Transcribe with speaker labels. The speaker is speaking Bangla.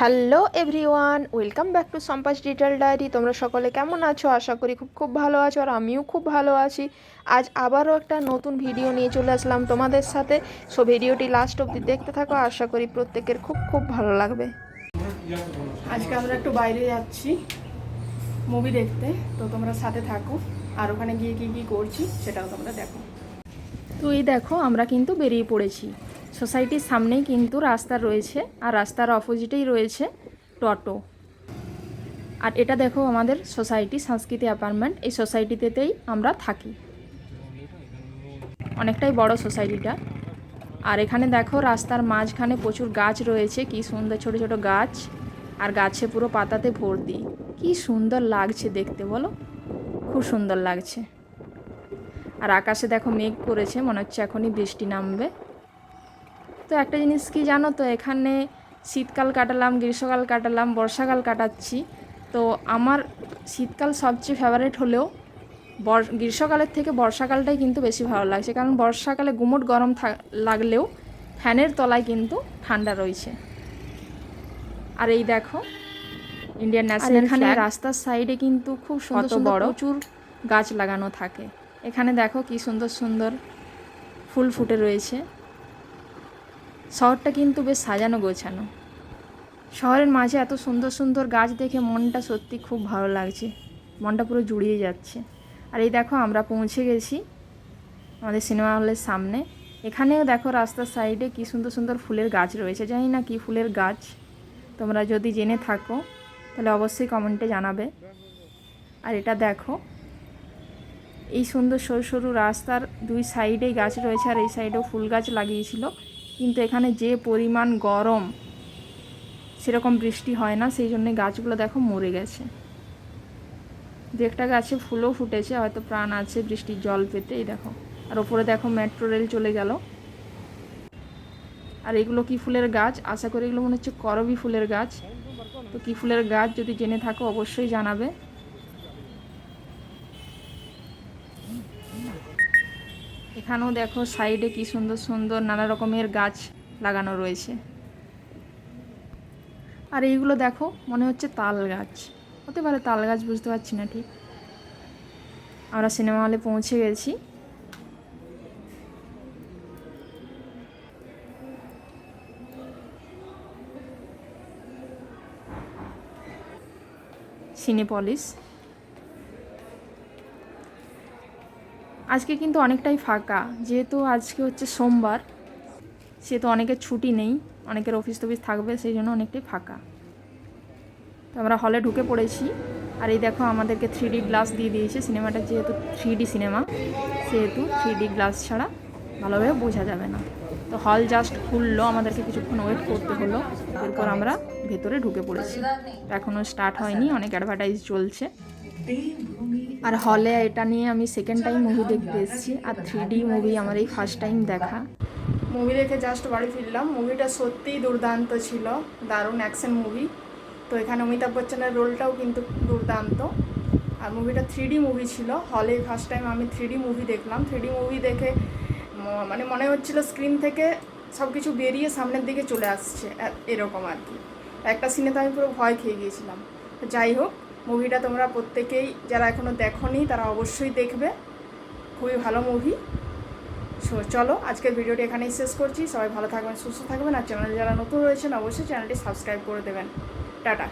Speaker 1: Hello everyone, welcome back to সম্পাস ডিটেল ডায়েরি। তোমরা সকলে কেমন আছো? আশা করি খুব খুব ভালো আছো, আর আমিও খুব ভালো আছি। আজ আবারও একটা নতুন ভিডিও নিয়ে চলে আসলাম তোমাদের সাথে। সো ভিডিওটি লাস্ট অবধি দেখতে থাকো, আশা করি প্রত্যেকের খুব খুব ভালো লাগবে।
Speaker 2: আজকে আমরা একটু বাইরে যাচ্ছি মুভি দেখতে, তো তোমরা সাথে থাকো আর ওখানে গিয়ে কী কী করছি সেটাও তোমরা দেখো।
Speaker 1: তো এই দেখো, আমরা কিন্তু বেরিয়ে পড়েছি। সোসাইটির সামনেই কিন্তু রাস্তা রয়েছে, আর রাস্তার অপোজিটেই রয়েছে টোটো। আর এটা দেখো আমাদের সোসাইটি, সংস্কৃতি অ্যাপার্টমেন্ট। এই সোসাইটিতেই আমরা থাকি, অনেকটাই বড় সোসাইটিটা। আর এখানে দেখো রাস্তার মাঝখানে প্রচুর গাছ রয়েছে, কি সুন্দর ছোট ছোট গাছ, আর গাছে পুরো পাতাতে ভর্তি। কি সুন্দর লাগছে দেখতে, বলো, খুব সুন্দর লাগছে। আর আকাশে দেখো মেঘ করেছে, মনে হচ্ছে এখনই বৃষ্টি নামবে। তো একটা জিনিস কি জানো তো, এখানে শীতকাল কাটালাম, গ্রীষ্মকাল কাটালাম, বর্ষাকাল কাটাচ্ছি। তো আমার শীতকাল সবচেয়ে ফেভারিট হলেও গ্রীষ্মকালের থেকে বর্ষাকালটাই কিন্তু বেশি ভালো লাগছে, কারণ বর্ষাকালে গুমোট গরম লাগলেও ফ্যানের তলায় কিন্তু ঠান্ডা রয়েছে। আর এই দেখো ইন্ডিয়ান ন্যাশনাল ফ্ল্যাগ। এখানে রাস্তার সাইডে কিন্তু খুব সুন্দর সুন্দর প্রচুর গাছ লাগানো থাকে। এখানে দেখো কি সুন্দর সুন্দর ফুল ফুটে রয়েছে। শহরটা কিন্তু বেশ সাজানো গোছানো। শহরের মাঝে এত সুন্দর সুন্দর গাছ দেখে মনটা সত্যি খুব ভালো লাগছে, মনটা পুরো জুড়িয়ে যাচ্ছে। আর এই দেখো আমরা পৌঁছে গেছি আমাদের সিনেমা হলের সামনে। এখানেও দেখো রাস্তার সাইডে কি সুন্দর সুন্দর ফুলের গাছ রয়েছে, জানি না কি ফুলের গাছ, তোমরা যদি জেনে থাকো তাহলে অবশ্যই কমেন্টে জানাবে। আর এটা দেখো, এই সুন্দর সরু সরু রাস্তার দুই সাইডেই গাছ রয়েছে, আর এই সাইডেও ফুল গাছ লাগিয়েছিল। কিন্তু এখানে যে পরিমাণ গরম, সেরকম বৃষ্টি হয় না, সেই জন্যে গাছগুলো দেখো মরে গেছে। দু একটা গাছে ফুলও ফুটেছে, হয়তো প্রাণ আছে বৃষ্টির জল পেতে। এই দেখো, আর ওপরে দেখো মেট্রো রেল চলে গেল। আর এগুলো কি ফুলের গাছ? আশা করি এগুলো মনে হচ্ছে করবী ফুলের গাছ। তো কি ফুলের গাছ যদি জেনে থাকো অবশ্যই জানাবে। এখানেও দেখো সাইডে কি সুন্দর সুন্দর নানা রকমের গাছ লাগানো রয়েছে। আর এইগুলো দেখো মনে হচ্ছে তাল গাছ, হতে পারে তাল গাছ, বুঝতে পারছি না ঠিক। আমরা সিনেমা হলে পৌঁছে গেছি। সিনেপলিস। আজকে কিন্তু অনেকটাই ফাঁকা, যেহেতু আজকে হচ্ছে সোমবার, সেহেতু অনেকের ছুটি নেই, অনেকের অফিস টফিস থাকবে, সেই জন্য অনেকটাই ফাঁকা। তো আমরা হলে ঢুকে পড়েছি। আর এই দেখো আমাদেরকে 3D গ্লাস দিয়ে দিয়েছে। সিনেমাটা যেহেতু 3D সিনেমা, সেহেতু 3D গ্লাস ছাড়া ভালোভাবে বোঝা যাবে না। তো হল জাস্ট খুললো, আমাদেরকে কিছুক্ষণ ওয়েট করতে হলো, এরপর আমরা ভেতরে ঢুকে পড়েছি। এখনও স্টার্ট হয়নি, অনেক অ্যাডভার্টাইজ চলছে। আর হলে এটা নিয়ে আমি সেকেন্ড টাইম মুভি দেখতে এসেছি, আর 3D মুভি আমার এই ফার্স্ট টাইম দেখা।
Speaker 2: মুভি দেখে জাস্ট বাড়ি ফিরলাম। মুভিটা সত্যিই দুর্দান্ত ছিল, দারুণ অ্যাকশন মুভি। তো এখানে অমিতাভ বচ্চনের রোলটাও কিন্তু দুর্দান্ত। আর মুভিটা 3D মুভি ছিল। হলে ফার্স্ট টাইম আমি 3D মুভি দেখলাম। 3D মুভি দেখে মানে মনে হচ্ছিল স্ক্রিন থেকে সব কিছু বেরিয়ে সামনের দিকে চলে আসছে, এরকম আর কি। একটা সিনে তো আমি পুরো ভয় খেয়ে গিয়েছিলাম। যাই হোক, মুভিটা তোমরা প্রত্যেকেই যারা এখনও দেখোনি তারা অবশ্যই দেখবে, খুবই ভালো মুভি। চলো আজকের ভিডিওটি এখানেই শেষ করছি। সবাই ভালো থাকবেন, সুস্থ থাকবেন, আর চ্যানেলে যারা নতুন রয়েছেন অবশ্যই চ্যানেলটি সাবস্ক্রাইব করে দেবেন। টাটা।